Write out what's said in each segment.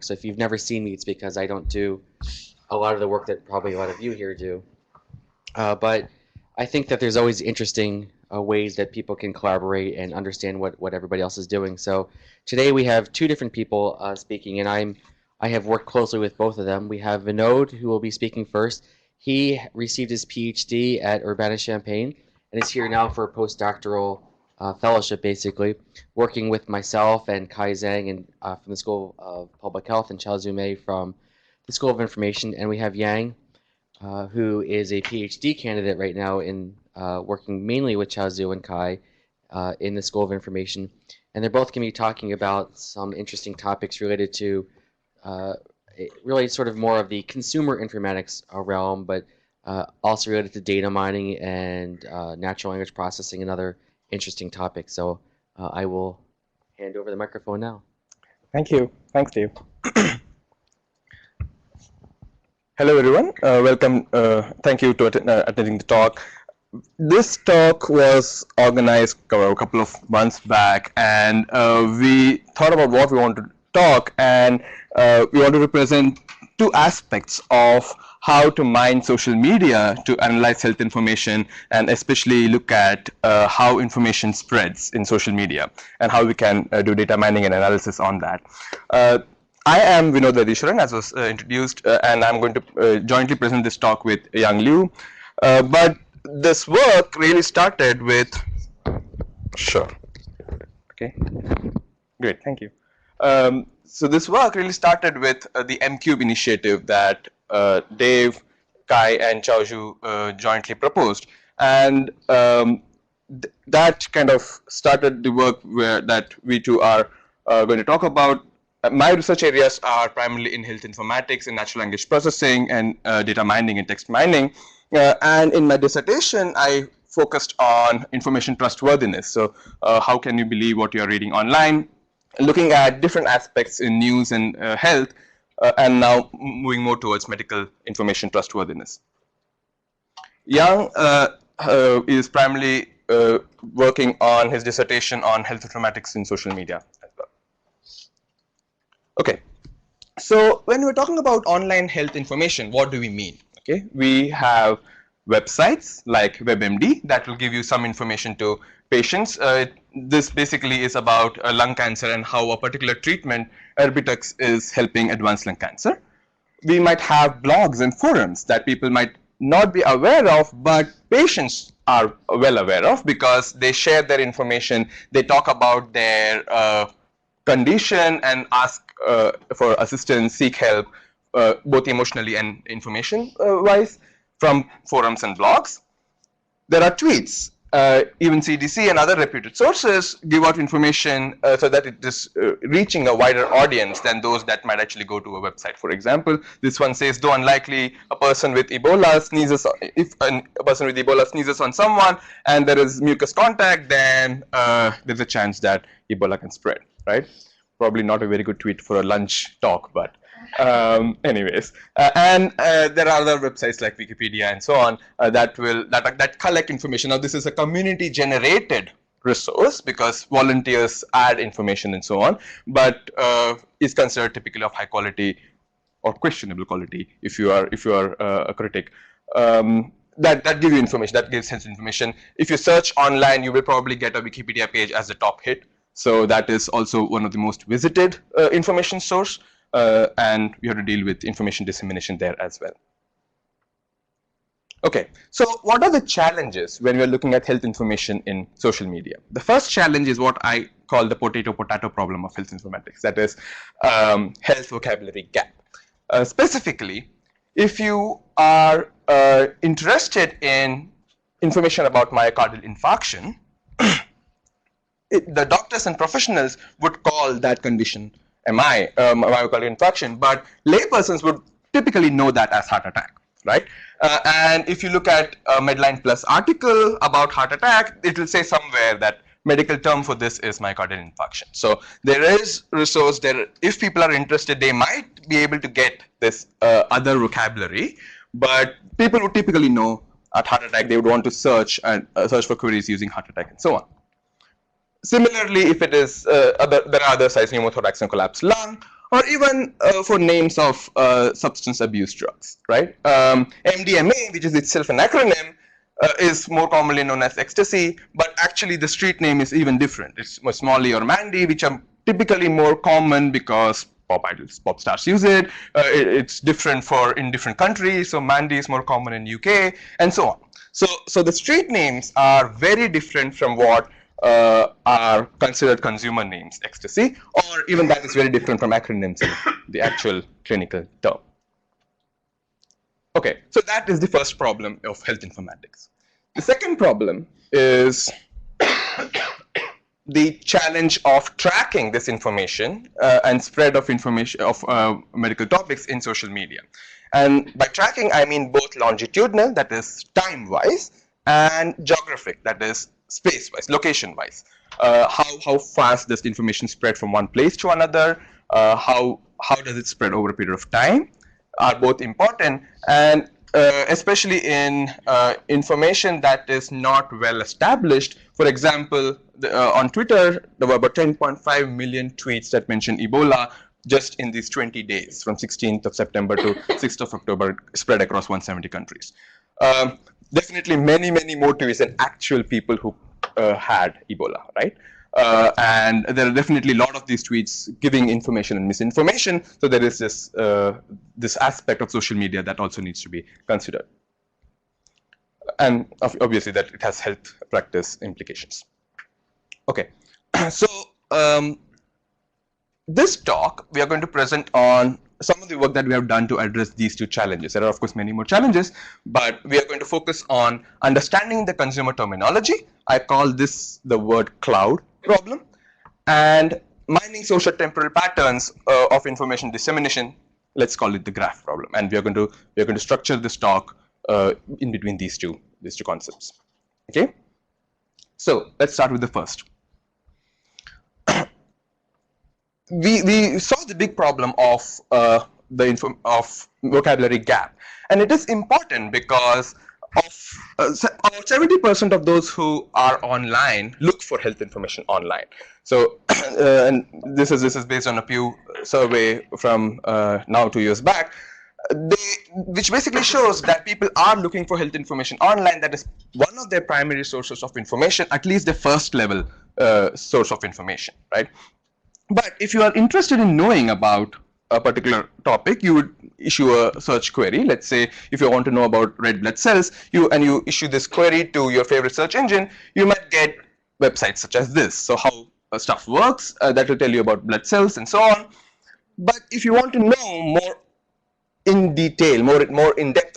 So if you've never seen me, it's because I don't do a lot of the work that probably a lot of you here do. But I think that there's always interesting ways that people can collaborate and understand what everybody else is doing. So today we have two different people speaking, and I have worked closely with both of them. We have Vinod, who will be speaking first. He received his PhD at Urbana-Champaign and is here now for a postdoctoral fellowship, basically, working with myself and Kai Zhang and, from the School of Public Health and Chao Zumei from the School of Information. And we have Yang, who is a PhD candidate right now in working mainly with Chao Zhu and Kai in the School of Information. And they're both going to be talking about some interesting topics related to really sort of more of the consumer informatics realm, but also related to data mining and natural language processing and other interesting topics. So I will hand over the microphone now. Thank you. Thanks, Dave. Hello, everyone. Welcome. Thank you to attending the talk. This talk was organized a couple of months back, and we thought about what we want to talk, and we want to represent two aspects of how to mine social media to analyze health information, and especially look at how information spreads in social media and how we can do data mining and analysis on that. I am Vinod Vydiswaran, as was introduced, and I'm going to jointly present this talk with Yang Liu. But this work really started with, sure, okay, great, thank you. So this work really started with the MCube initiative that Dave, Kai, and Chao Zhu jointly proposed, and that kind of started the work that we two are going to talk about. My research areas are primarily in health informatics and natural language processing and data mining and text mining. And in my dissertation, I focused on information trustworthiness. So how can you believe what you're reading online? Looking at different aspects in news and health, and now moving more towards medical information trustworthiness. Yang is primarily working on his dissertation on health informatics in social media as well. Okay, so when we're talking about online health information, what do we mean? Okay, we have websites like WebMD that will give you some information to patients. This basically is about lung cancer and how a particular treatment, Erbitux, is helping advance lung cancer. We might have blogs and forums that people might not be aware of, but patients are well aware of because they share their information. They talk about their condition and ask for assistance, seek help, both emotionally and information wise, from forums and blogs. There are tweets. Even CDC and other reputed sources give out information so that it is reaching a wider audience than those that might actually go to a website. For example, this one says, though unlikely, a person with Ebola sneezes, if a person with Ebola sneezes on someone and there is mucus contact, then there's a chance that Ebola can spread, right? Probably not a very good tweet for a lunch talk, but anyways, and there are other websites like Wikipedia and so on that collect information. Now, this is a community-generated resource because volunteers add information and so on, but is considered typically of high quality or questionable quality if you are a critic. That give you information, that gives sense information. If you search online, you will probably get a Wikipedia page as the top hit. So that is also one of the most visited information source. And we have to deal with information dissemination there as well. Okay, so what are the challenges when we're looking at health information in social media? The first challenge is what I call the potato-potato problem of health informatics, that is health vocabulary gap. Specifically, if you are interested in information about myocardial infarction, the doctors and professionals would call that condition MI, myocardial infarction, but laypersons would typically know that as heart attack, right? And if you look at a Medline Plus article about heart attack, it will say somewhere that medical term for this is myocardial infarction. So there is resource there. If people are interested, they might be able to get this other vocabulary, but people would typically know at heart attack, they would want to search and search for queries using heart attack and so on. Similarly, if it is there are other sites, pneumothorax and collapsed lung, or even for names of substance abuse drugs, right? MDMA, which is itself an acronym, is more commonly known as ecstasy, but actually the street name is even different. It's Molly or Mandy, which are typically more common because pop idols, pop stars use it. It's different in different countries. So Mandy is more common in UK, and so on. So the street names are very different from what are considered consumer names, ecstasy, or even that is very different from acronyms in the actual clinical term. Okay, so that is the first problem of health informatics. The second problem is the challenge of tracking this information and spread of information of medical topics in social media. And by tracking, I mean both longitudinal, that is time-wise, and geographic, that is space-wise, location-wise. How fast does the information spread from one place to another? How does it spread over a period of time? Are both important, and especially in information that is not well established. For example, on Twitter, there were about 10.5 million tweets that mentioned Ebola just in these 20 days, from 16th of September to 6th of October, spread across 170 countries. Definitely many more tweets than actual people who had Ebola, right? And there are definitely a lot of these tweets giving information and misinformation. So there is this aspect of social media that also needs to be considered. And obviously that it has health practice implications. Okay, so this talk we are going to present on some of the work that we have done to address these two challenges. There are of course many more challenges, but we are going to focus on understanding the consumer terminology. I call this the word cloud problem, and mining social temporal patterns of information dissemination. Let's call it the graph problem, and we are going to structure this talk in between these two concepts. Okay, so let's start with the first. We saw the big problem of vocabulary gap, and it is important because about 70% of those who are online look for health information online. So, and this is based on a Pew survey from now 2 years back, which basically shows that people are looking for health information online. That is one of their primary sources of information, at least the first level source of information, right? But if you are interested in knowing about a particular topic, you would issue a search query. Let's say if you want to know about red blood cells, you issue this query to your favorite search engine, you might get websites such as this. So how stuff works, that will tell you about blood cells and so on. But if you want to know more in detail, more in-depth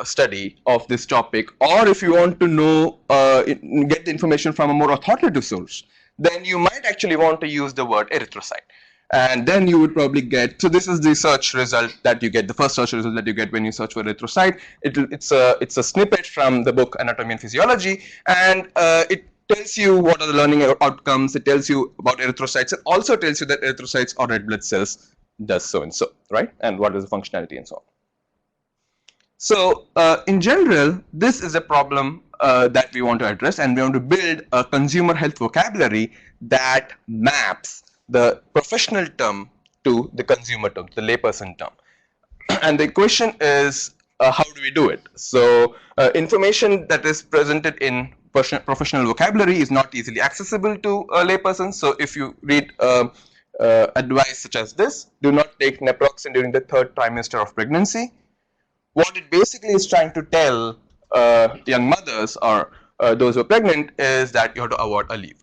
study of this topic, or if you want to know, get the information from a more authoritative source, then you might actually want to use the word erythrocyte. And then you would probably get, so this is the search result that you get, the first search result that you get when you search for erythrocyte. It's a snippet from the book Anatomy and Physiology, and it tells you what are the learning outcomes, it tells you about erythrocytes, it also tells you that erythrocytes or red blood cells does so and so, right? And what is the functionality and so on. So in general, this is a problem that we want to address, and we want to build a consumer health vocabulary that maps the professional term to the consumer term, the layperson term. And the question is, how do we do it? So information that is presented in professional vocabulary is not easily accessible to a layperson. So if you read advice such as this, do not take naproxen during the 3rd trimester of pregnancy. What it basically is trying to tell young mothers or those who are pregnant is that you have to avoid Aleve.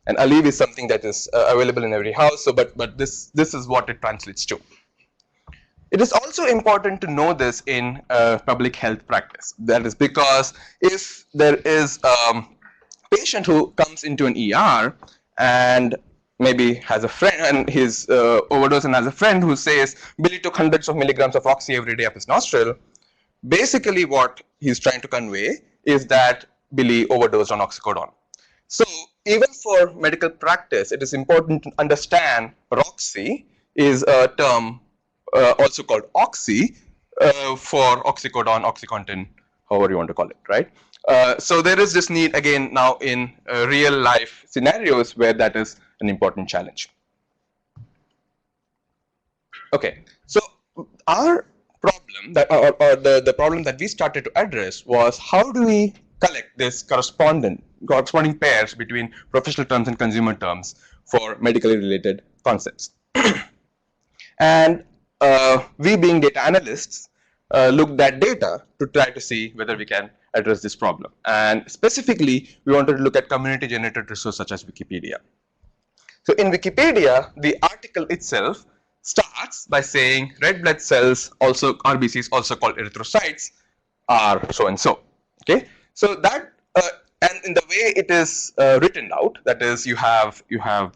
And Aleve is something that is available in every house. So, but this is what it translates to. It is also important to know this in public health practice. That is because if there is a patient who comes into an ER and maybe has a friend and he's overdosed and has a friend who says Billy took hundreds of milligrams of oxy every day up his nostril, basically what he's trying to convey is that Billy overdosed on oxycodone. So even for medical practice, it is important to understand Roxy is a term also called oxy for oxycodone, oxycontin, however you want to call it, right? So there is this need again now in real life scenarios where that is an important challenge. Okay, so our problem that, or the problem that we started to address was how do we collect this corresponding pairs between professional terms and consumer terms for medically related concepts. And we being data analysts looked at data to try to see whether we can address this problem. And specifically, we wanted to look at community generated resources such as Wikipedia. So in Wikipedia, the article itself starts by saying red blood cells, also RBCs, also called erythrocytes, are so and so. Okay, so that and in the way it is written out, that is, you have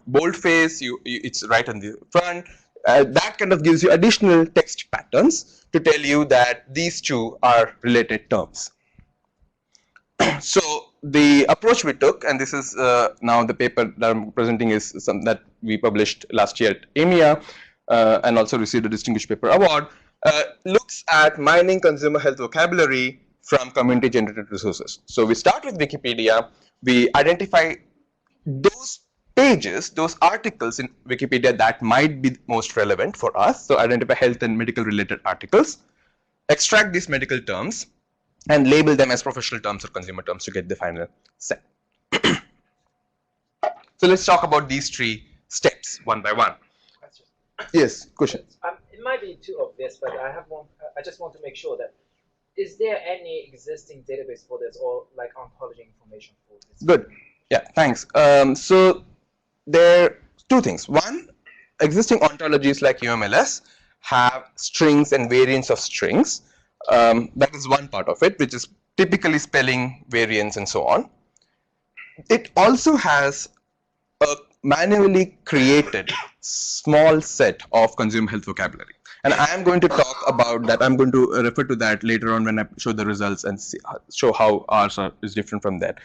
boldface, it's right on the front. That kind of gives you additional text patterns to tell you that these two are related terms. So the approach we took, and this is now the paper that I'm presenting is some that we published last year at EMEA and also received a Distinguished Paper Award, looks at mining consumer health vocabulary from community generated resources. So we start with Wikipedia, we identify those pages, those articles in Wikipedia that might be most relevant for us. So identify health and medical related articles, extract these medical terms, and label them as professional terms or consumer terms to get the final set. So let's talk about these three steps one by one. Questions? Yes, questions. It might be too obvious, but I have one. I just want to make sure that is there any existing database for this, or like ontology information for this? Good. Yeah, thanks. So there are two things. One, existing ontologies like UMLS have strings and variants of strings. That is one part of it, which is typically spelling variants and so on. It also has a manually created small set of consumer health vocabulary. And I am going to talk about that. I'm going to refer to that later on when I show the results and show how ours is different from that.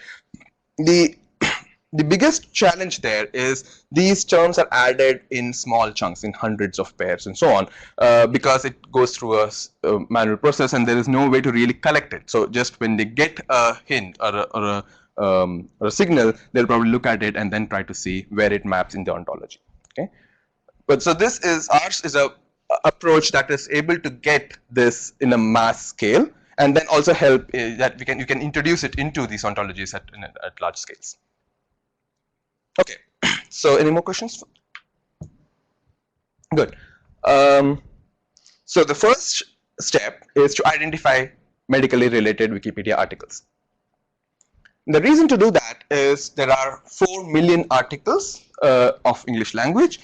The biggest challenge there is these terms are added in small chunks, in hundreds of pairs and so on, because it goes through a manual process and there is no way to really collect it. So just when they get a hint or a signal, they'll probably look at it and then try to see where it maps in the ontology. Okay, but so this is ours is a approach that is able to get this in a mass scale and then also help that you can introduce it into these ontologies at large scales. Okay, so any more questions? Good. So the first step is to identify medically related Wikipedia articles. The reason to do that is there are 4 million articles of English language,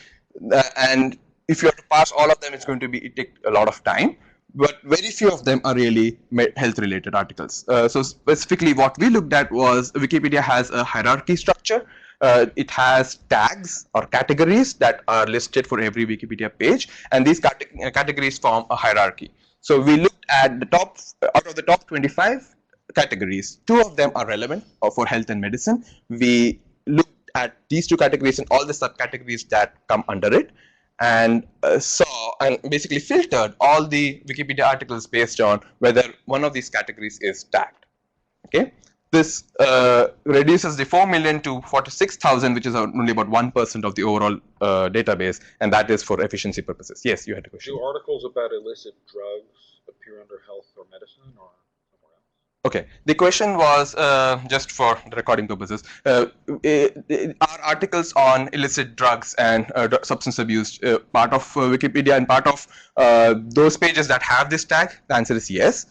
and if you have to parse all of them, it's going to take a lot of time. But very few of them are really health-related articles. So specifically, what we looked at was Wikipedia has a hierarchy structure. It has tags or categories that are listed for every Wikipedia page, and these categories form a hierarchy. So we looked at the top, out of the top 25 categories, 2 of them are relevant for health and medicine. We looked at these 2 categories and all the subcategories that come under it, and saw and basically filtered all the Wikipedia articles based on whether one of these categories is tagged. Okay. This reduces the 4 million to 46,000, which is only about 1% of the overall database, and that is for efficiency purposes. Yes, you had a question. Do articles about illicit drugs appear under health or medicine or somewhere else? Okay, the question was just for the recording purposes. Are articles on illicit drugs and substance abuse part of Wikipedia and part of those pages that have this tag? The answer is yes.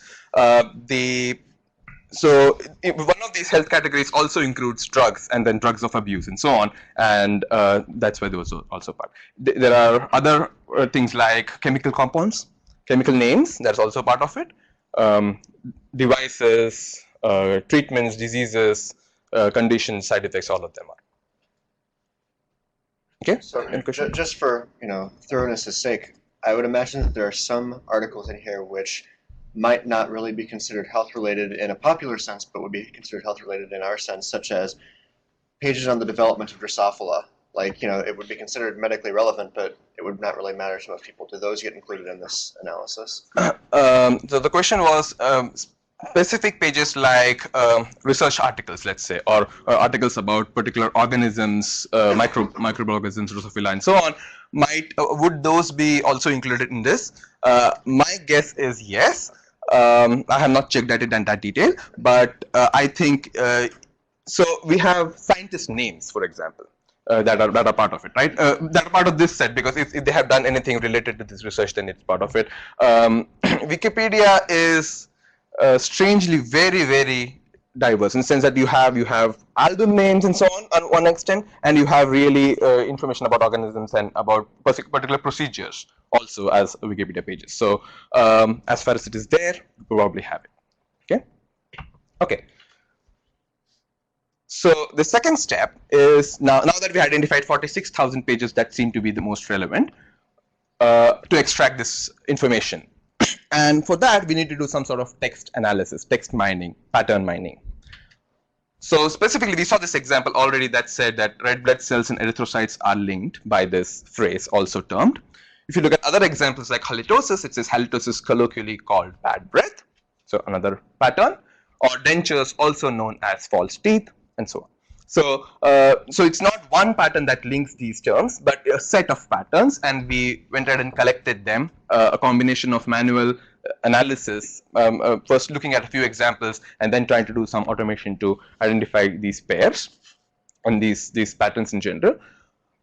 So one of these health categories also includes drugs and then drugs of abuse and so on, and that's why those are also part. There are other things like chemical compounds, chemical names, that's also part of it. Devices, treatments, diseases, conditions, side effects, all of them are. Okay. So just for thoroughness' sake, I would imagine that there are some articles in here which might not really be considered health related in a popular sense, but would be considered health related in our sense, such as pages on the development of Drosophila. Like, it would be considered medically relevant, but it would not really matter to most people. Do those get included in this analysis? So the question was specific pages like research articles, let's say, or articles about particular organisms, microorganisms, Drosophila, and so on, would those be also included in this? My guess is yes. I have not checked it in that detail, but I think so. We have scientist names, for example. That are part of it, right? That are part of this set, because if they have done anything related to this research, then it's part of it. Wikipedia is strangely very diverse in the sense that you have album names and so on one extent, and you have really information about organisms and about particular procedures also as Wikipedia pages. So as far as it is there, you probably have it. Okay. So the second step is now that we identified 46,000 pages that seem to be the most relevant to extract this information. And for that, we need to do some sort of text analysis, text mining, pattern mining. So specifically, we saw this example already that said that red blood cells and erythrocytes are linked by this phrase, also termed. If you look at other examples like halitosis, it says halitosis colloquially called bad breath, so another pattern, or dentures, also known as false teeth, and so on. So it's not one pattern that links these terms, but a set of patterns, and we went ahead and collected them, a combination of manual analysis, first looking at a few examples and then trying to do some automation to identify these pairs and these patterns in general,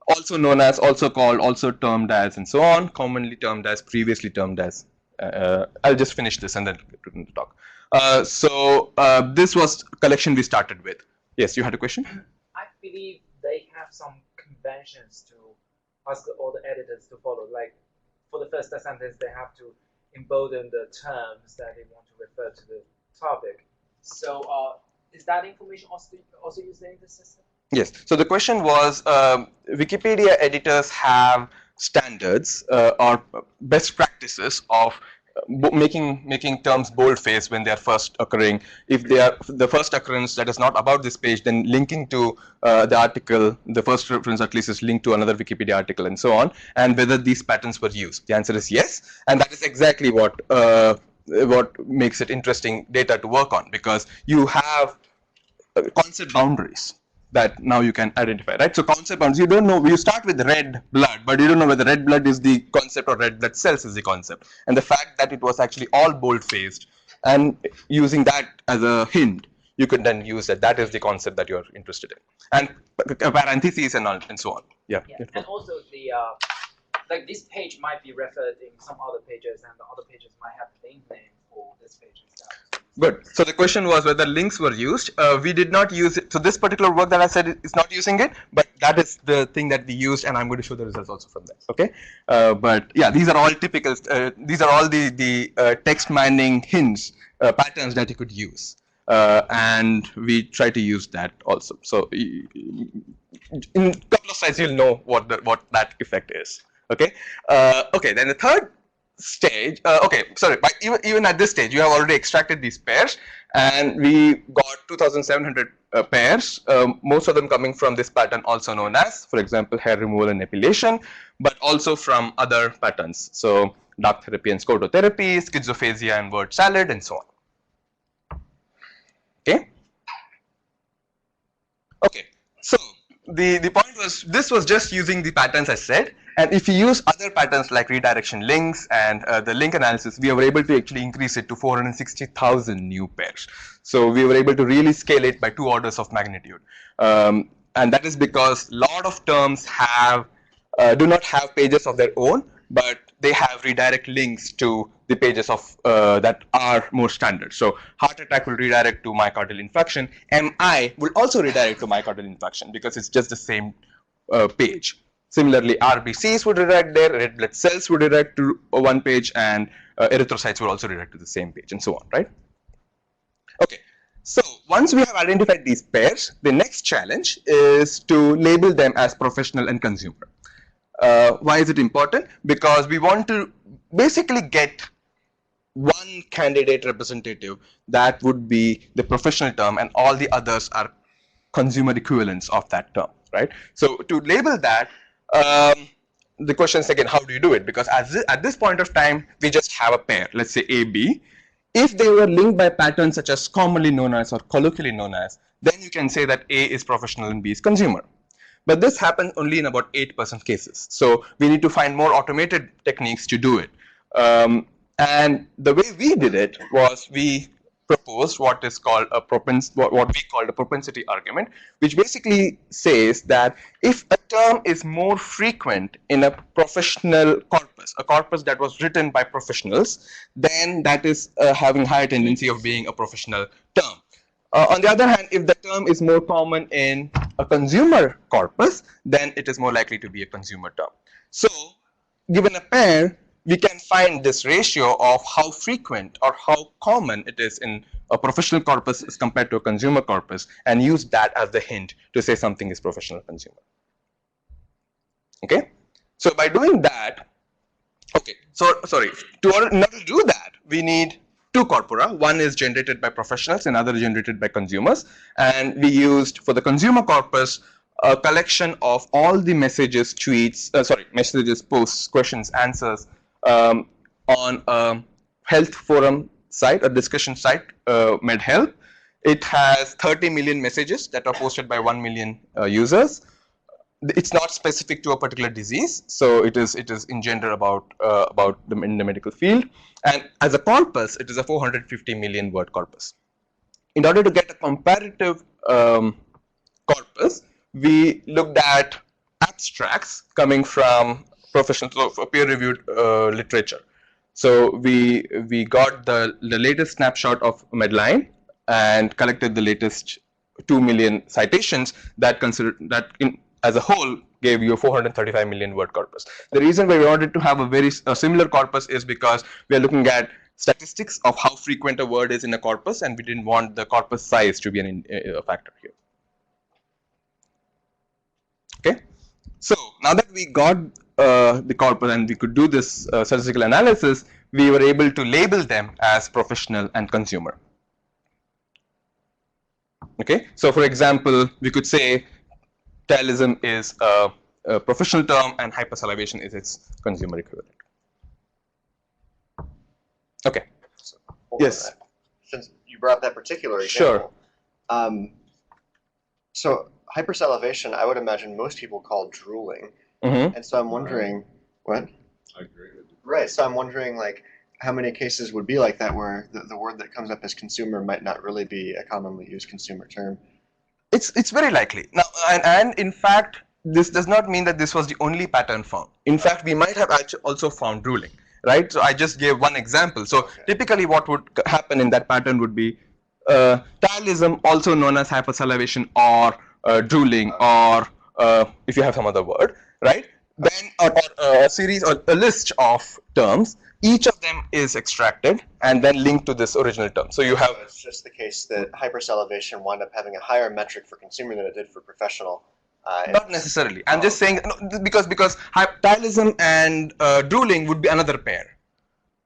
also known as, also called, also termed as, and so on, commonly termed as, previously termed as. I'll just finish this and then get to the talk. This was collection we started with. Yes, you had a question? I believe they have some conventions to ask all the editors to follow. Like for the first sentence, they have to embolden the terms that they want to refer to the topic. So is that information also used in the system? Yes. So the question was, Wikipedia editors have standards or best practices of making terms boldface when they are first occurring. If they are the first occurrence that is not about this page, then linking to the article, the first reference at least is linked to another Wikipedia article, and so on, and whether these patterns were used. The answer is yes, and that is exactly what makes it interesting data to work on, because you have concept boundaries that now you can identify, right? So concept boundaries, you don't know, you start with red blood, but you don't know whether red blood is the concept or red blood cells is the concept. And the fact that it was actually all bold-faced, and using that as a hint, you could then use that is the concept that you're interested in. And parentheses and all, and so on. Yeah. And also the, like this page might be referred in some other pages, and the other pages might have link name for this page itself. Good. So the question was whether links were used. We did not use it. So this particular work that I said is not using it, but that is the thing that we used, and I'm going to show the results also from that. Okay. But yeah, these are all typical. These are all the text mining hints, patterns that you could use, and we try to use that also. So in a couple of slides, you'll know what that effect is. Okay. Okay. Then the third stage, but even at this stage, you have already extracted these pairs, and we got 2,700 pairs, most of them coming from this pattern also known as, for example, hair removal and epilation, but also from other patterns. So dark therapy and scototherapy, schizophasia and word salad, and so on. Okay, so the point was, this was just using the patterns I said. And if you use other patterns like redirection links and the link analysis, we were able to actually increase it to 460,000 new pairs. So we were able to really scale it by 2 orders of magnitude. And that is because a lot of terms do not have pages of their own, but they have redirect links to the pages of that are more standard. So heart attack will redirect to myocardial infarction. MI will also redirect to myocardial infarction because it's just the same page. Similarly, RBCs would redirect there, red blood cells would redirect to one page, and erythrocytes would also redirect to the same page, and so on, right? Okay, so once we have identified these pairs, the next challenge is to label them as professional and consumer. Why is it important? Because we want to basically get one candidate representative that would be the professional term, and all the others are consumer equivalents of that term, right? So to label that, the question is again, how do you do it? Because at this point of time, we just have a pair, let's say AB. if they were linked by patterns such as commonly known as or colloquially known as, then you can say that A is professional and B is consumer. But this happens only in about 8% cases. So we need to find more automated techniques to do it. And the way we did it was we proposed what is called a what we called a propensity argument, which basically says that if a term is more frequent in a professional corpus, a corpus that was written by professionals, then that is having higher tendency of being a professional term. On the other hand, if the term is more common in a consumer corpus, then it is more likely to be a consumer term. So, given a pair, we can find this ratio of how frequent or how common it is in a professional corpus as compared to a consumer corpus, and use that as the hint to say something is professional consumer. Okay? So, by doing that, okay, so sorry, in order to do that, we need two corpora. One is generated by professionals, another is generated by consumers, and we used for the consumer corpus a collection of all the messages, tweets, messages, posts, questions, answers on a health forum site, a discussion site, MedHealth. It has 30 million messages that are posted by 1 million users. It's not specific to a particular disease, so it is in general about in the medical field. And as a corpus, it is a 450 million word corpus. In order to get a comparative corpus, we looked at abstracts coming from professional, peer-reviewed literature. So we got the latest snapshot of Medline and collected the latest 2 million citations that as a whole gave you a 435 million word corpus. The reason why we wanted to have a similar corpus is because we are looking at statistics of how frequent a word is in a corpus, and we didn't want the corpus size to be a factor here. Okay, so now that we got the corpus and we could do this statistical analysis, we were able to label them as professional and consumer. Okay, so for example, we could say Taoism is a professional term and hypersalivation is its consumer equivalent. Okay. So, yes. Since you brought that particular example. Sure. So hypersalivation, I would imagine most people call drooling. Mm-hmm. And so I'm wondering, what? I agree with you. Right, so I'm wondering like how many cases would be like that where the word that comes up as consumer might not really be a commonly used consumer term. It's very likely. Now, and in fact, this does not mean that this was the only pattern found. In fact, we might have also found drooling, right? So I just gave one example. So typically what would happen in that pattern would be Taoism, also known as hypersalivation or drooling, or if you have some other word, right? Then or a series or a list of terms, each of them is extracted and then linked to this original term. So you have. So it's just the case that hypersalivation wound up having a higher metric for consumer than it did for professional. Not necessarily. I'm just saying no, because Taoism and drooling would be another pair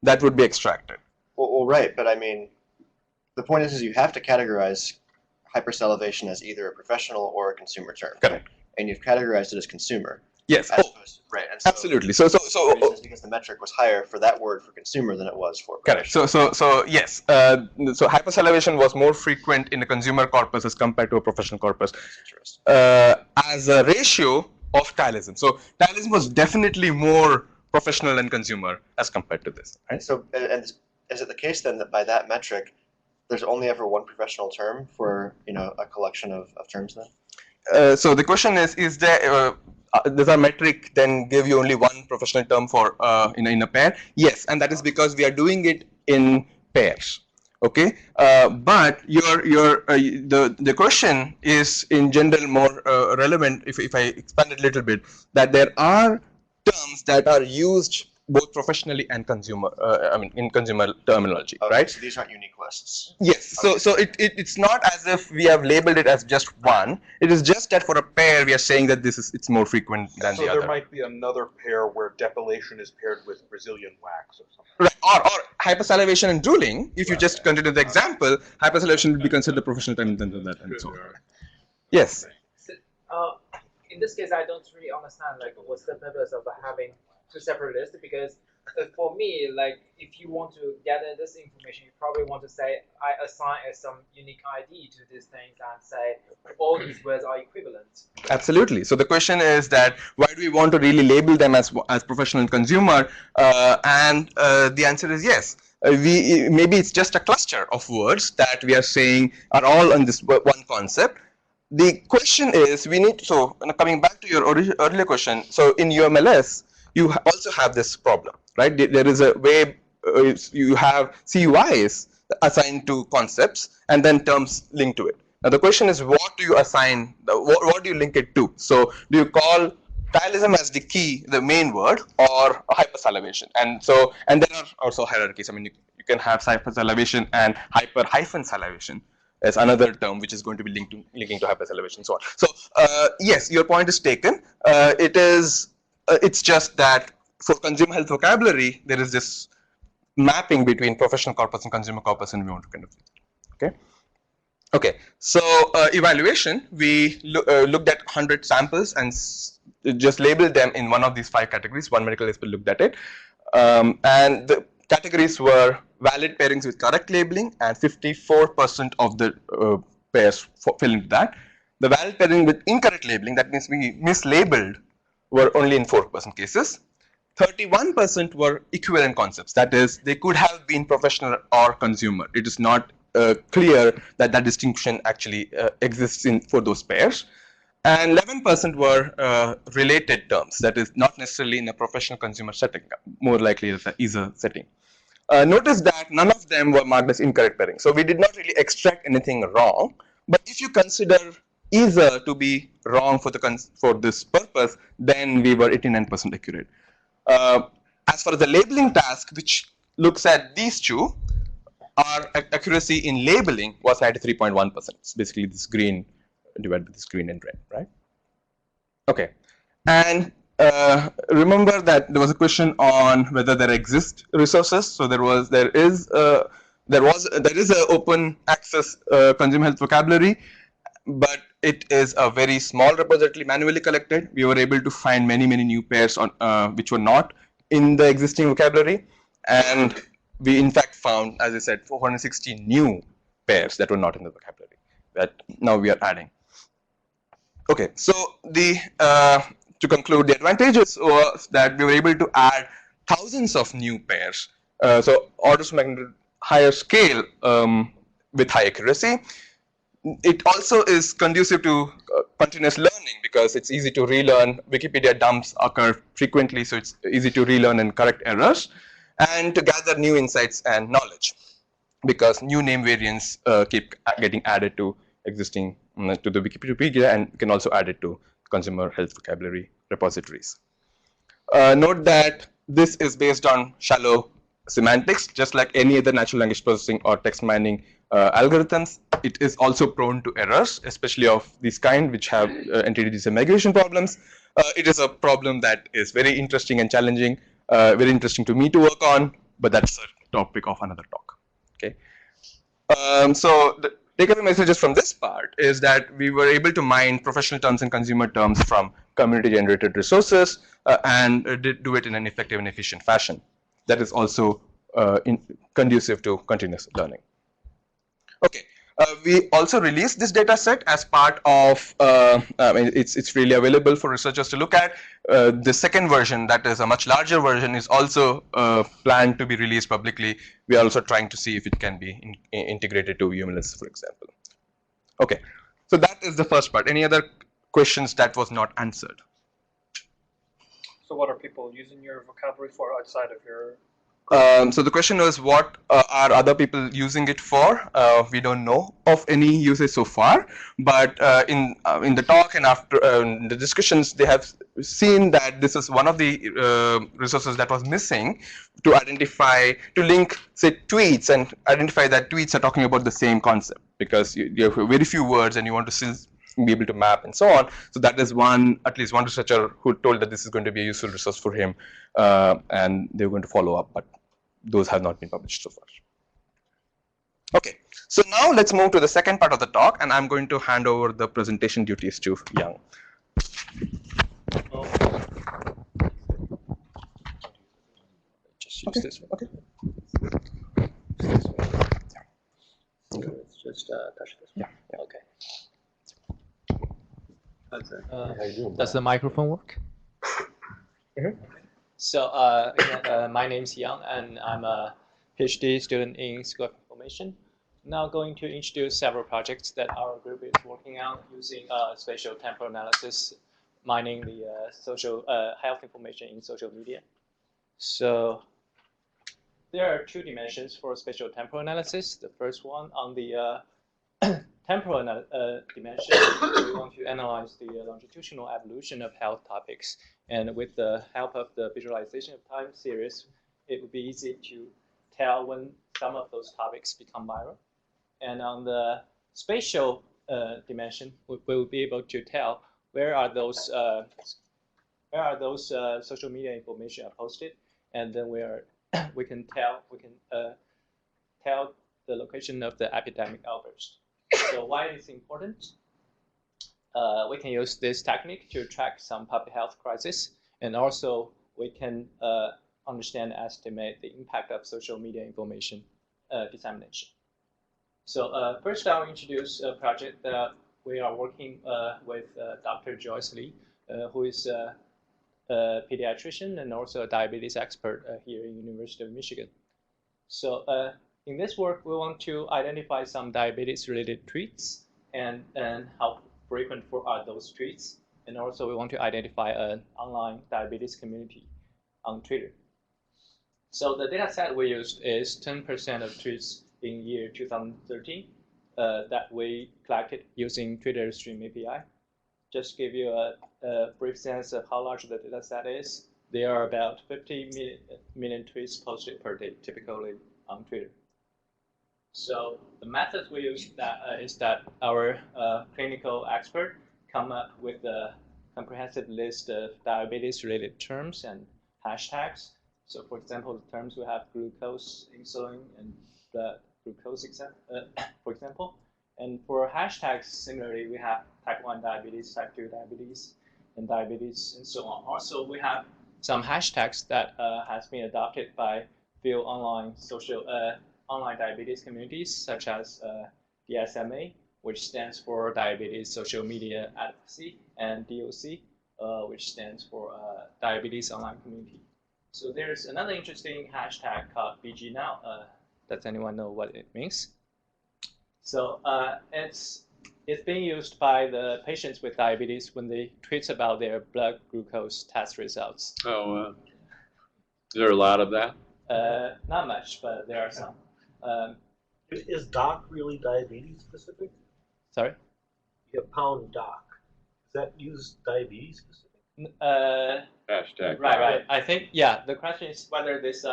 that would be extracted. Well, right, but I mean, the point is you have to categorize hypersalivation as either a professional or a consumer term. Correct. And you've categorized it as consumer. Yes. Right. And so absolutely. So because the metric was higher for that word for consumer than it was for correct. So yes. So hypersalivation was more frequent in a consumer corpus as compared to a professional corpus. As a ratio of Taoism. So Taoism was definitely more professional and consumer as compared to this. Right. So and is it the case then that by that metric, there's only ever one professional term for a collection of terms then? So the question is there does our metric then give you only one professional term for in a pair? Yes, and that is because we are doing it in pairs. Okay, but the question is in general more relevant if I expand it a little bit, that there are terms that are used both professionally and consumer, in consumer terminology, right? So these aren't unique lists. Yes. Okay. So it's not as if we have labeled it as just one. It is just that for a pair we are saying that it's more frequent than the other. So there might be another pair where depilation is paired with Brazilian wax or something. Right. Or hypersalivation and drooling. If you just continue the example, hypersalivation would be considered professional term than that, and so on. Yes. So, in this case, I don't really understand what's the purpose of having two separate lists, because For me, like if you want to gather this information, you probably want to say I assign some unique ID to these things and say all these words are equivalent. Absolutely. So the question is that why do we want to really label them as professional and consumer? The answer is yes. Maybe it's just a cluster of words that we are saying are all on this one concept. The question is, we need, so coming back to your earlier question, so in UMLS you also have this problem, right? There is a way you have CUIs assigned to concepts and then terms linked to it. Now the question is, what do you assign, what do you link it to? So do you call stylism as the key, the main word, or hypersalivation? And so, and there are also hierarchies. I mean, you can have hypersalivation and hyper-hyphen salivation as another term which is going to be linking to hypersalivation and so on. So yes, your point is taken. It's just that for consumer health vocabulary, there is this mapping between professional corpus and consumer corpus, and we want to kind of, okay. Okay, so evaluation, we looked at 100 samples and just labeled them in one of these 5 categories. One medical expert looked at it, and the categories were valid pairings with correct labeling, and 54% of the pairs fell into that. The valid pairing with incorrect labeling, that means we mislabeled, were only in 4% cases. 31% were equivalent concepts, that is, they could have been professional or consumer. It is not clear that that distinction actually exists for those pairs. And 11% were related terms, that is, not necessarily in a professional consumer setting, more likely as an EASA setting. Notice that none of them were marked as incorrect pairing. So we did not really extract anything wrong, but if you consider EASA to be wrong for this purpose, then we were 89% accurate. As far as the labeling task, which looks at these two, our accuracy in labeling was 93.1%. It's basically this green divided by this green and red, right? Okay, and remember that there was a question on whether there exist resources. So there is a open access consumer health vocabulary, but it is a very small repository, manually collected. We were able to find many new pairs on which were not in the existing vocabulary, and we in fact found, as I said, 460 new pairs that were not in the vocabulary that now we are adding. Okay, so to conclude, the advantages was that we were able to add thousands of new pairs, so orders of magnitude higher scale with high accuracy. It also is conducive to continuous learning because it's easy to relearn. Wikipedia dumps occur frequently, so it's easy to relearn and correct errors, and to gather new insights and knowledge because new name variants keep getting added to existing to the Wikipedia, and can also add it to consumer health vocabulary repositories. Note that this is based on shallow semantics, just like any other natural language processing or text mining algorithms. It is also prone to errors, especially of this kind, which have entity disaggregation problems. It is a problem that is very interesting and challenging, very interesting to me to work on, but that's a topic of another talk. Okay. So the takeaway messages from this part is that we were able to mine professional terms and consumer terms from community generated resources and do it in an effective and efficient fashion. That is also conducive to continuous learning. Okay, we also released this data set as part of, it's freely available for researchers to look at. The second version, that is a much larger version, is also planned to be released publicly. We are also trying to see if it can be integrated to UMLS, for example. Okay, so that is the first part. Any other questions that was not answered? So what are people using your vocabulary for outside of your? So the question was, what are other people using it for? We don't know of any usage so far, but in the talk and after the discussions, they have seen that this is one of the resources that was missing to identify, to link, say, tweets and identify that tweets are talking about the same concept, because you have very few words and you want to still be able to map and so on. So that is at least one researcher who told that this is going to be a useful resource for him, and they're going to follow up, but those have not been published so far. Okay, so now let's move to the second part of the talk, and I'm going to hand over the presentation duties to Young. choose Okay. this one. Okay. So let's just touch this one. Yeah. Okay. How you doing, Does the Brian? microphone work? Mhm. So my name's Yang, and I'm a PhD student in School of Information. Now going to introduce several projects that our group is working on using spatial temporal analysis, mining the social health information in social media. So there are two dimensions for spatial temporal analysis. The first one on the temporal dimension, we want to analyze the longitudinal evolution of health topics. And with the help of the visualization of time series, it would be easy to tell when some of those topics become viral. And on the spatial dimension, we will be able to tell where are those social media information are posted, and then we can tell the location of the epidemic outburst. So why is it important? We can use this technique to track some public health crisis, and also we can understand and estimate the impact of social media information dissemination. So first I'll introduce a project that we are working with Dr. Joyce Lee, who is a pediatrician and also a diabetes expert here in University of Michigan. So in this work, we want to identify some diabetes-related tweets and how frequent are those tweets. And also we want to identify an online diabetes community on Twitter. So the data set we used is 10% of tweets in year 2013 that we collected using Twitter Stream API. Just give you a brief sense of how large the data set is. There are about 50 million tweets posted per day, typically on Twitter. So the methods we use is that our clinical expert come up with a comprehensive list of diabetes-related terms and hashtags. So for example, the terms we have glucose, insulin, and blood glucose, for example. And for hashtags, similarly, we have type 1 diabetes, type 2 diabetes, and diabetes, and so on. Also, we have some hashtags that has been adopted by few online diabetes communities, such as DSMA, which stands for Diabetes Social Media Advocacy, and DOC, which stands for Diabetes Online Community. So there's another interesting hashtag called BGNow. Does anyone know what it means? So it's being used by the patients with diabetes when they tweet about their blood glucose test results. Oh, is there a lot of that? Not much, but there are some. Is DOC really diabetes specific? Sorry? You have pound DOC. Is that use diabetes specific? Hashtag. Right. I think, yeah, the question is whether this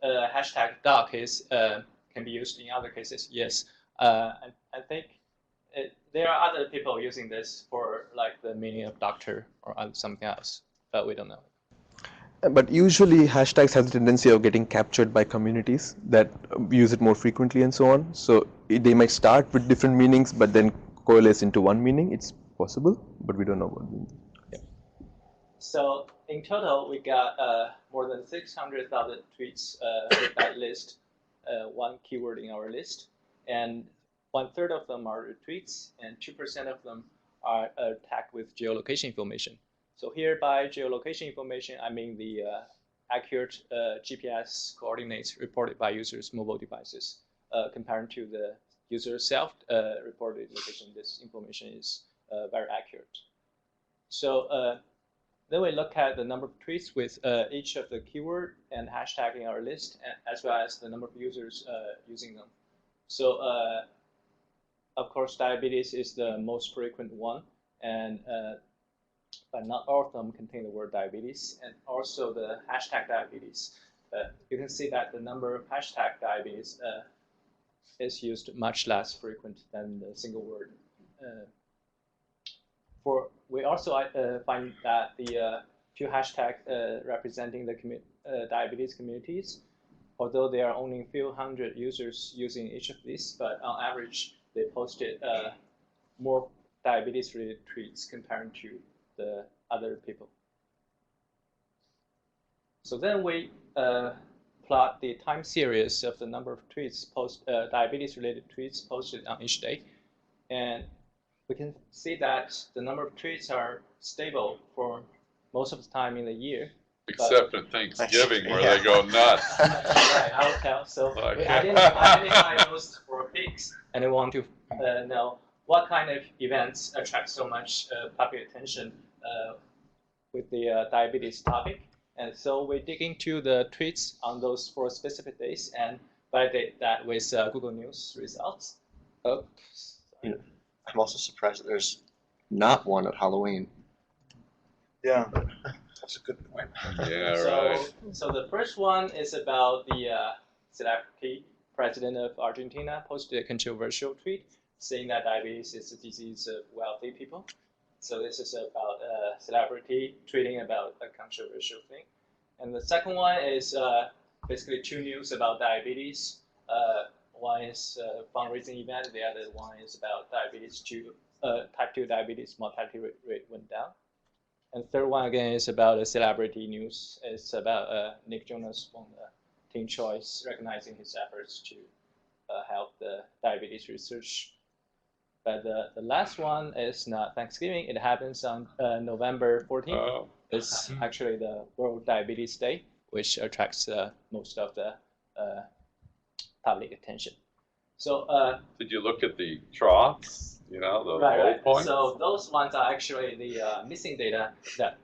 hashtag doc can be used in other cases. Yes. I think there are other people using this for like the meaning of doctor or something else, but we don't know. But usually hashtags have the tendency of getting captured by communities that use it more frequently and so on. So they might start with different meanings, but then coalesce into one meaning. It's possible, but we don't know what meaning. Yeah. So in total, we got more than 600,000 tweets with that list, one keyword in our list, and 1/3 of them are retweets, and 2% of them are tagged with geolocation information. So here by geolocation information, I mean the accurate GPS coordinates reported by users' mobile devices compared to the user self-reported location. This information is very accurate. So then we look at the number of tweets with each of the keyword and hashtag in our list, as well as the number of users using them. So of course, diabetes is the most frequent one, and but not all of them contain the word diabetes, and also the hashtag diabetes. You can see that the number of hashtag diabetes is used much less frequent than the single word. We also find that the two hashtags representing the diabetes communities, although there are only a few hundred users using each of these, but on average, they posted more diabetes-related tweets compared to the other people. So then we plot the time series of the number of tweets diabetes-related tweets posted on each day, and we can see that the number of tweets are stable for most of the time in the year. Except at Thanksgiving where they go nuts. Right, I'll tell. So we identify those for peaks, and we want to know what kind of events attract so much public attention with the diabetes topic. And so we dig into the tweets on those 4 specific days and validate that with Google News results. Oops. I'm also surprised that there's not one at Halloween. Yeah, that's a good point. Yeah, right. So the first one is about the celebrity president of Argentina posted a controversial tweet saying that diabetes is a disease of wealthy people. So this is about a celebrity tweeting about a controversial thing. And the second one is basically 2 news about diabetes. One is a fundraising event. The other one is about diabetes type 2 diabetes mortality rate went down. And third one again is about a celebrity news. It's about Nick Jonas won the Teen Choice, recognizing his efforts to help the diabetes research. But the last one is not Thanksgiving. It happens on November 14th. Oh. It's actually the World Diabetes Day, which attracts most of the public attention. So did you look at the troughs? You know, the right. points? So those ones are actually the missing data that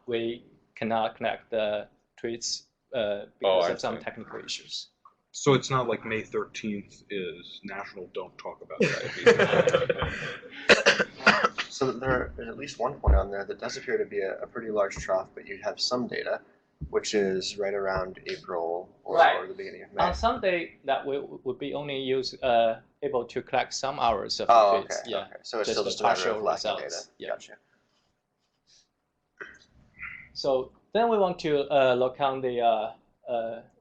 we cannot connect the tweets because of some technical issues. So it's not like May 13th is National Don't Talk About Diabetes. So there is at least one point on there that does appear to be a pretty large trough, but you have some data, which is right around April or the beginning of May. On some day that would be only able to collect some hours of tweets. Okay. Yeah. Okay. So it's still just a matter of lacking data. Yeah. Gotcha. So then we want to look on the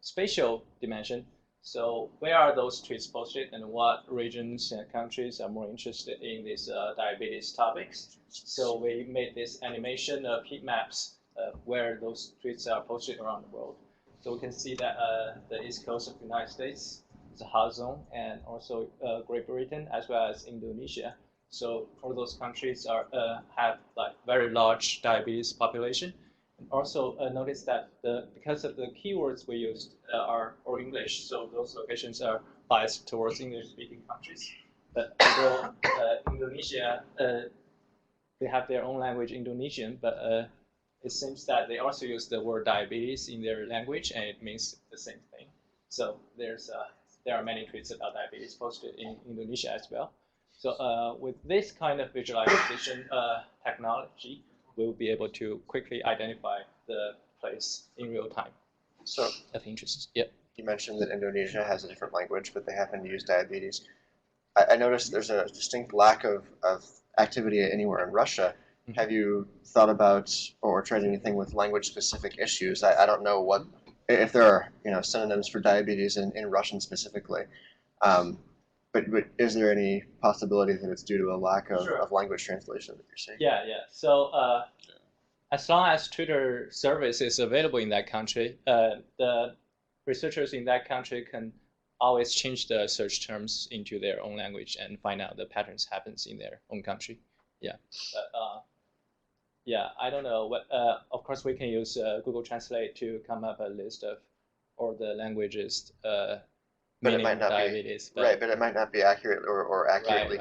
spatial dimension. So where are those tweets posted and what regions and countries are more interested in these diabetes topics? So we made this animation of heat maps where those tweets are posted around the world. So we can see that the east coast of the United States is a hot zone, and also Great Britain as well as Indonesia. So all those countries have like very large diabetes population. And also notice that because of the keywords we used are all English, so those locations are biased towards English-speaking countries. But overall, Indonesia, they have their own language, Indonesian, but it seems that they also use the word diabetes in their language, and it means the same thing. So there are many tweets about diabetes posted in Indonesia as well. So with this kind of visualization technology, we'll be able to quickly identify the place in real time. So of interest. Yep. You mentioned that Indonesia has a different language, but they happen to use diabetes. I noticed there's a distinct lack of activity anywhere in Russia. Mm-hmm. Have you thought about or tried anything with language-specific issues? I don't know what if there are synonyms for diabetes in Russian specifically. But is there any possibility that it's due to a lack of language translation that you're seeing? Yeah. So as long as Twitter service is available in that country, the researchers in that country can always change the search terms into their own language and find out the patterns happens in their own country. Yeah. But I don't know what. Of course, we can use Google Translate to come up a list of all the languages. But it might not diabetes, be right. But it might not be accurate or accurately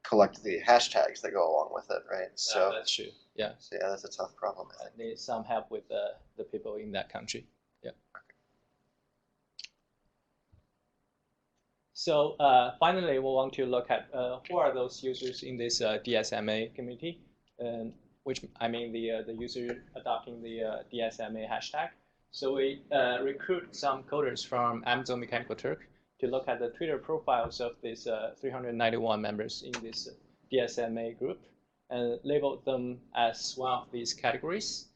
collect the hashtags that go along with it, right? So that's true. Yeah. So yeah, that's a tough problem. I think. Need some help with the people in that country. Yeah. Okay. So finally, we want to look at who are those users in this DSMA community, which I mean the user adopting the DSMA hashtag. So we recruit some coders from Amazon Mechanical Turk to look at the Twitter profiles of these 391 members in this DSMA group and labeled them as one of these categories.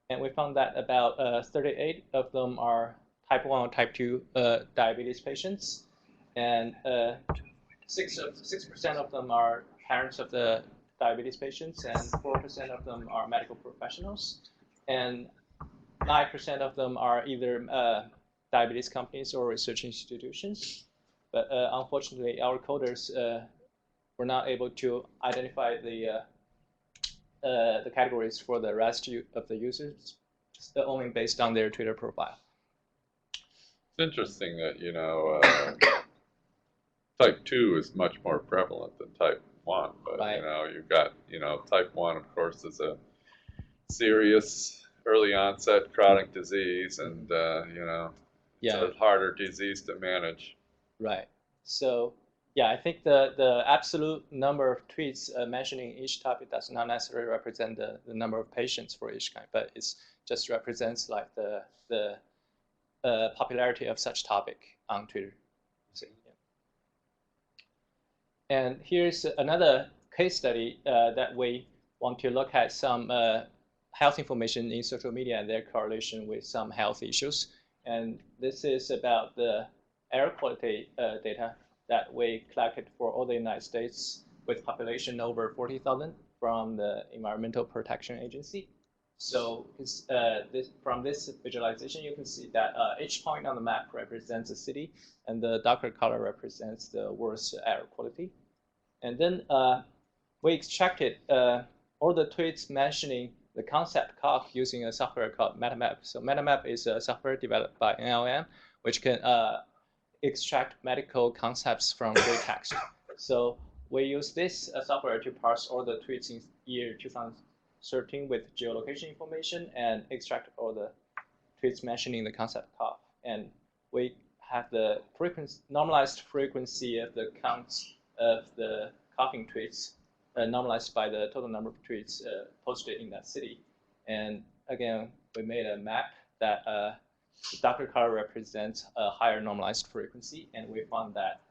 And we found that about 38 of them are type 1 or type 2 diabetes patients, and 6% of them are parents of the diabetes patients, and 4% of them are medical professionals. And 9% of them are either diabetes companies or research institutions. But unfortunately, our coders were not able to identify the categories for the rest of the users, only based on their Twitter profile. It's interesting that, you know, type 2 is much more prevalent than type 1, but, Right. you know, you've got, you know, type 1, of course, is a serious early onset chronic disease, and, you know, Yeah. it's a harder disease to manage. Right. So, yeah, I think the absolute number of tweets mentioning each topic does not necessarily represent the number of patients for each kind, but it just represents like the popularity of such topic on Twitter. So, yeah. And here's another case study that we want to look at some health information in social media and their correlation with some health issues. And this is about the air quality data that we collected for all the United States with population over 40,000 from the Environmental Protection Agency. So from this visualization, you can see that each point on the map represents a city, and the darker color represents the worst air quality. And then we extracted all the tweets mentioning the concept cough using a software called MetaMap. So MetaMap is a software developed by NLM, which can extract medical concepts from gray text. So we use this software to parse all the tweets in year 2013 with geolocation information and extract all the tweets mentioning the concept cough. And we have the normalized frequency of the counts of the coughing tweets normalized by the total number of tweets posted in that city. And again, we made a map that the darker color represents a higher normalized frequency, and we found that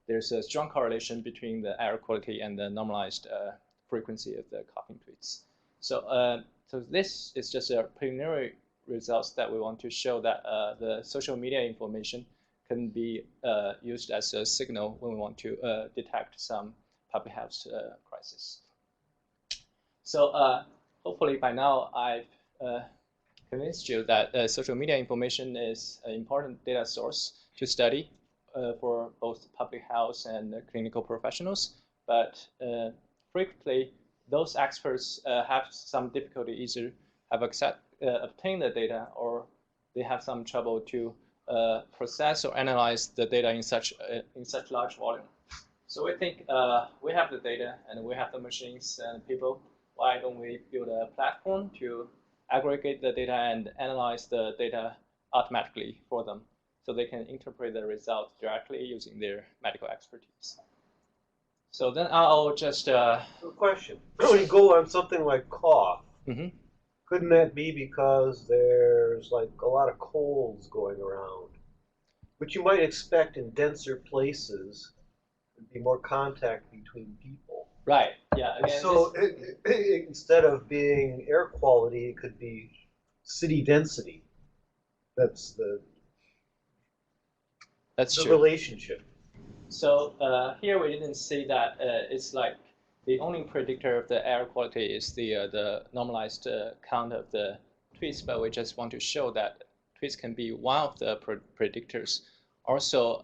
there's a strong correlation between the air quality and the normalized frequency of the coughing tweets. So, so this is just a preliminary results that we want to show that the social media information can be used as a signal when we want to detect some public health crisis. So hopefully by now I've convinced you that social media information is an important data source to study for both public health and clinical professionals. But frequently, those experts have some difficulty either have obtained the data, or they have some trouble to process or analyze the data in such large volume. So we think we have the data and we have the machines and people. Why don't we build a platform to aggregate the data and analyze the data automatically for them, so they can interpret the results directly using their medical expertise. So then I'll just A question. When you go on something like cough, Mhm. couldn't that be because there's like a lot of colds going around, which you might expect in denser places? There'd be more contact between people. Right. Yeah. Again, So instead of being air quality, it could be city density. That's the true. relationship. So here we didn't see that it's like the only predictor of the air quality is the normalized count of the tweets, but we just want to show that tweets can be one of the predictors. Also,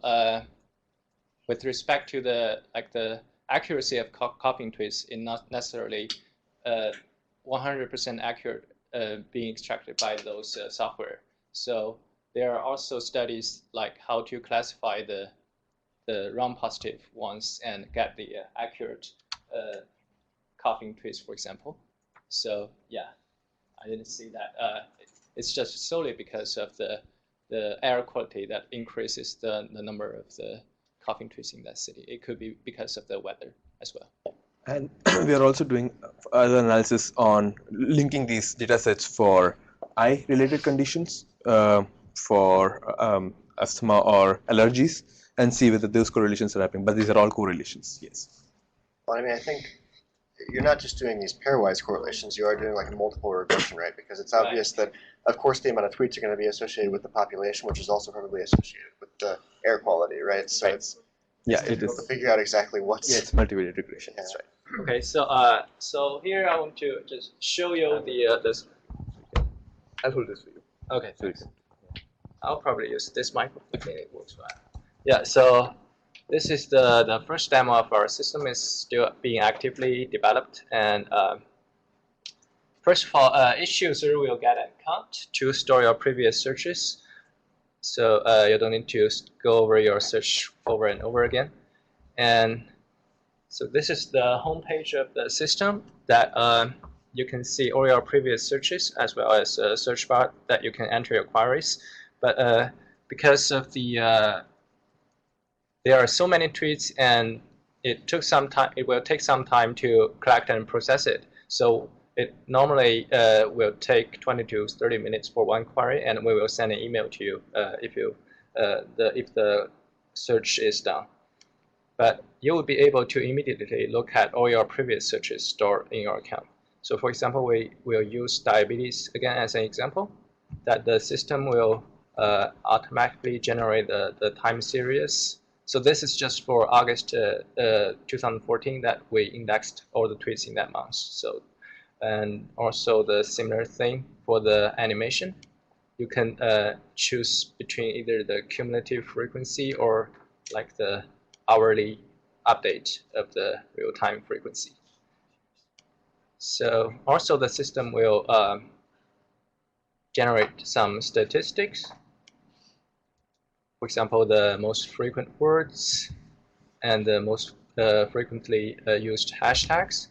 with respect to the accuracy of coughing tweets, is not necessarily 100% accurate being extracted by those software. So there are also studies like how to classify the ROM positive ones and get the accurate coughing tweets, for example. So yeah, I didn't see that. It's just solely because of the air quality that increases the number of the coughing tweets in that city. It could be because of the weather as well. And we are also doing other analysis on linking these data sets for eye-related conditions, for asthma or allergies, and see whether those correlations are happening. But these are all correlations, yes. Well, I mean, I think you're not just doing these pairwise correlations, you are doing like a multiple regression, right? Because it's obvious that, of course, the amount of tweets are going to be associated with the population, which is also probably associated with the air quality, right? So it's difficult to figure out exactly what's... Yeah, it's multivariate regression, that's right. Okay, so so here I want to just show you I'll hold this for you. Okay, thanks. I'll probably use this microphone. Okay, it works well. Yeah, so this is the first demo of our system. Is still being actively developed. And first of all, each user will get an account to store your previous searches. So you don't need to go over your search over and over again. And so this is the homepage of the system that you can see all your previous searches as well as a search bar that you can enter your queries. But because of the there are so many tweets and it took some time. It will take some time to collect and process it. So it normally will take 20 to 30 minutes for one query, and we will send an email to you if the search is done. But you will be able to immediately look at all your previous searches stored in your account. So for example, we will use diabetes again as an example, that the system will automatically generate the time series. So this is just for August 2014 that we indexed all the tweets in that month. So, and also the similar thing for the animation. You can choose between either the cumulative frequency or like the hourly update of the real-time frequency. So also the system will generate some statistics. For example, the most frequent words and the most frequently used hashtags,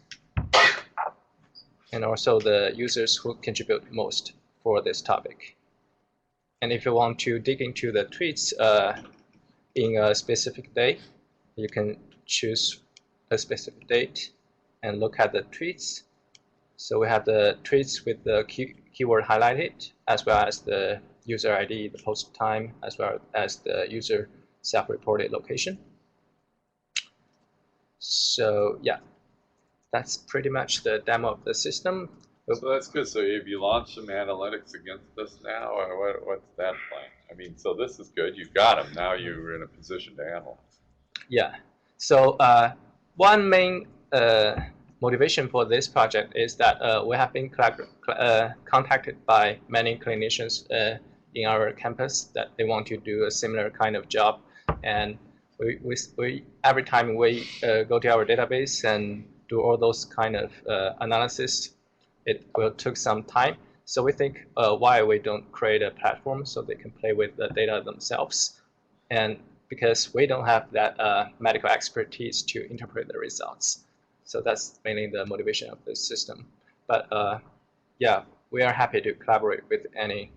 and also the users who contribute most for this topic. And if you want to dig into the tweets in a specific day, you can choose a specific date and look at the tweets. So we have the tweets with the keyword highlighted, as well as the user ID, the post time, as well as the user self-reported location. So yeah, that's pretty much the demo of the system. So that's good. So have you launched some analytics against this now, or what's that plan? I mean, so this is good. You've got them. Now you're in a position to analyze. Yeah. So one main motivation for this project is that we have been contacted by many clinicians in our campus that they want to do a similar kind of job, and we every time we go to our database and do all those kind of analysis, it will take some time. So we think why we don't create a platform so they can play with the data themselves, and because we don't have that medical expertise to interpret the results. So that's mainly the motivation of this system. But yeah, we are happy to collaborate with any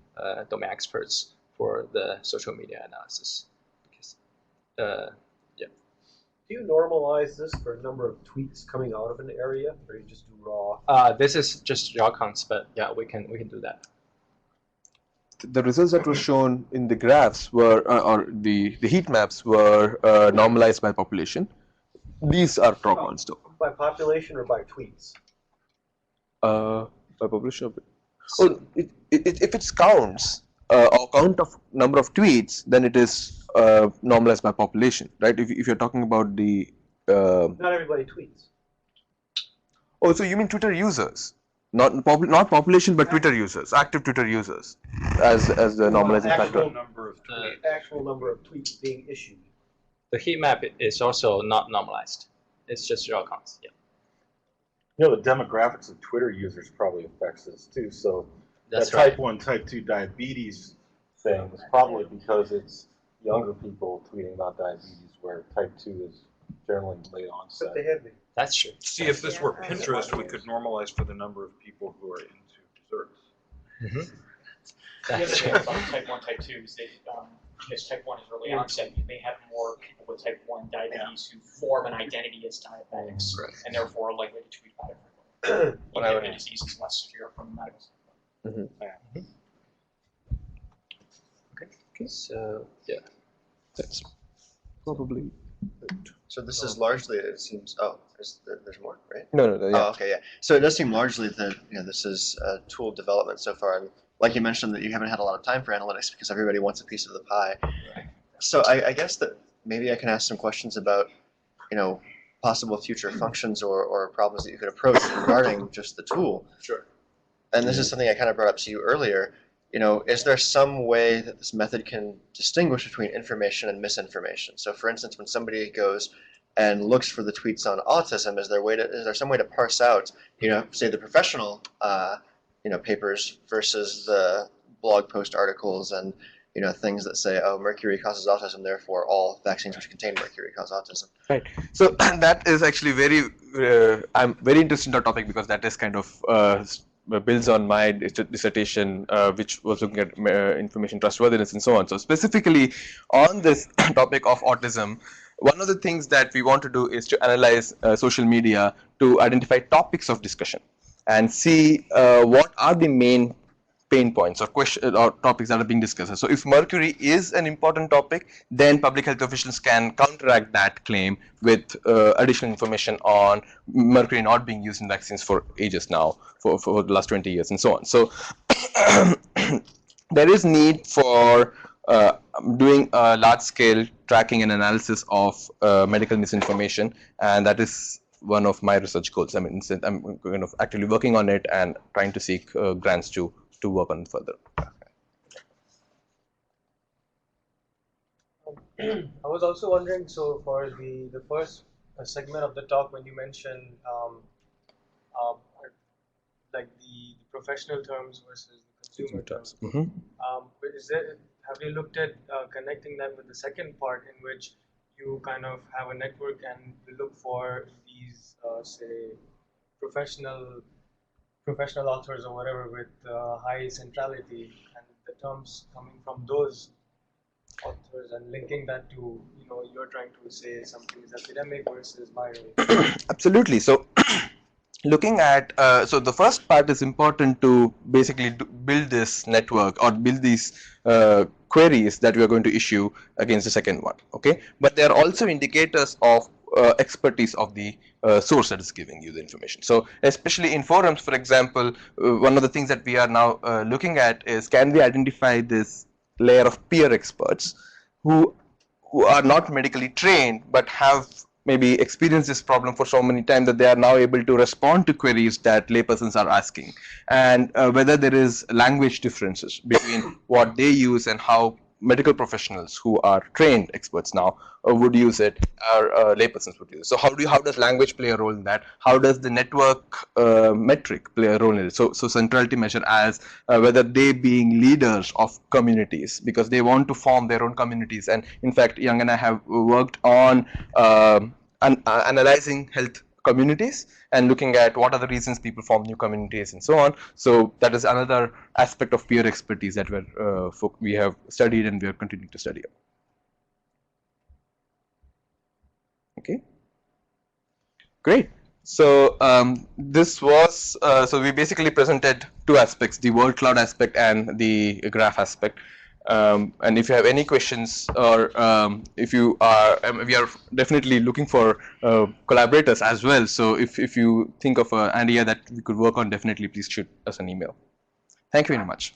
domain experts for the social media analysis. Because, yeah. Do you normalize this for a number of tweets coming out of an area, or you just do raw? This is just raw counts, but yeah, we can do that. The results that were shown in the graphs were, or the heat maps were normalized by population. These are raw counts though. By population or by tweets? By population. Oh, if it's counts or count of number of tweets, then it is normalized by population, right? If you're talking about the Not everybody tweets. Oh, so you mean Twitter users, not population, but Twitter users, active Twitter users, as the normalizing factor. Actual number of tweets being issued. The heat map is also not normalized. It's just raw counts. Yeah. You know, the demographics of Twitter users probably affects this too. So That's that right. type 1, type 2 diabetes thing is probably because it's younger people tweeting about diabetes, where type 2 is generally late onset. But they had me. That's true. See, if this were Pinterest, we could normalize for the number of people who are into desserts. Mm-hmm. The other That's thing true. about type 1, type 2 is that because type 1 is early onset, you may have more people with type 1 diabetes who form an identity as diabetics, and therefore are likely to tweet about it frequently. Even if the disease is less severe from a medical standpoint. Okay. So yeah. That's probably. So this is largely, it seems, there's more, right? No, yeah. Oh, okay, yeah. So it does seem largely that, this is tool development so far. And like you mentioned that you haven't had a lot of time for analytics because everybody wants a piece of the pie. So I guess that maybe I can ask some questions about, possible future functions or problems that you could approach regarding just the tool. Sure. And this is something I kind of brought up to you earlier. is there some way that this method can distinguish between information and misinformation? So for instance, when somebody goes and looks for the tweets on autism, is there some way to parse out, say the professional, papers versus the blog post articles and, things that say, oh, mercury causes autism, therefore all vaccines which contain mercury cause autism. Right. So that is actually I'm very interested in the topic because that is kind of builds on my dissertation, which was looking at information trustworthiness and so on. So specifically on this topic of autism, one of the things that we want to do is to analyze social media to identify topics of discussion and see what are the main pain points or questions or topics that are being discussed. So if mercury is an important topic, then public health officials can counteract that claim with additional information on mercury not being used in vaccines for ages now, for the last 20 years and so on. So there is need for doing a large-scale tracking and analysis of medical misinformation, and that is one of my research goals. I mean, I'm kind of actively working on it and trying to seek grants to work on further. I was also wondering, so for the first segment of the talk, when you mentioned like the professional terms versus the consumer terms, have you looked at connecting that with the second part, in which you kind of have a network and you look for these say professional authors or whatever with high centrality, and the terms coming from those authors and linking that to, you're trying to say something is epidemic versus viral? Absolutely. So looking at, so the first part is important to basically build this network or build these queries that we are going to issue against the second one, okay? But there are also indicators of expertise of the source that is giving you the information. So especially in forums, for example, one of the things that we are now looking at is, can we identify this layer of peer experts who are not medically trained but have maybe experienced this problem for so many times that they are now able to respond to queries that laypersons are asking, and whether there is language differences between what they use and how medical professionals who are trained experts now would use it, or laypersons would use it. So how does language play a role in that? How does the network metric play a role in it? So centrality measure as whether they being leaders of communities, because they want to form their own communities. And in fact, Young and I have worked on analyzing health communities and looking at what are the reasons people form new communities and so on. So that is another aspect of peer expertise that we have studied and we are continuing to study. Okay, great. So this was, so we basically presented two aspects, the word cloud aspect and the graph aspect. And if you have any questions, or if you are, we are definitely looking for collaborators as well. So if you think of an idea that we could work on, definitely please shoot us an email. Thank you very much.